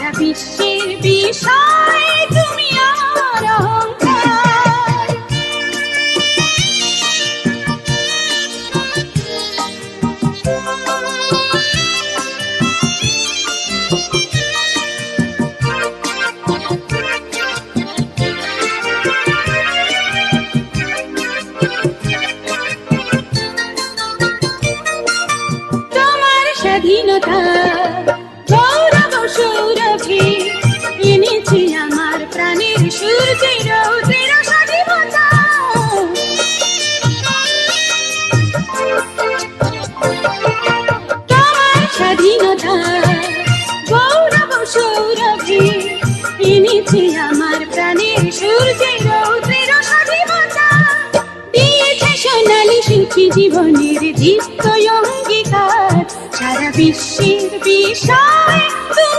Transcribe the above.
সারা বিশ্বের বিষয় তুমি আমার অহংকার। তোমার স্বাধীনতা গৌরব সৌরভে এনেছি আমার প্রাণের সূর্যের রৌদ্রের স্বাধীনতা। তোমার স্বাধীনতা গৌরব সৌরভে এনেছি আমার প্রাণের সূর্যের রৌদ্রের স্বাধীনতা। দিয়েছে সোনালি সুখী জীবনের দীপ্ত অঙ্গীকার, সারা বিশ্বের বিষয় তুমি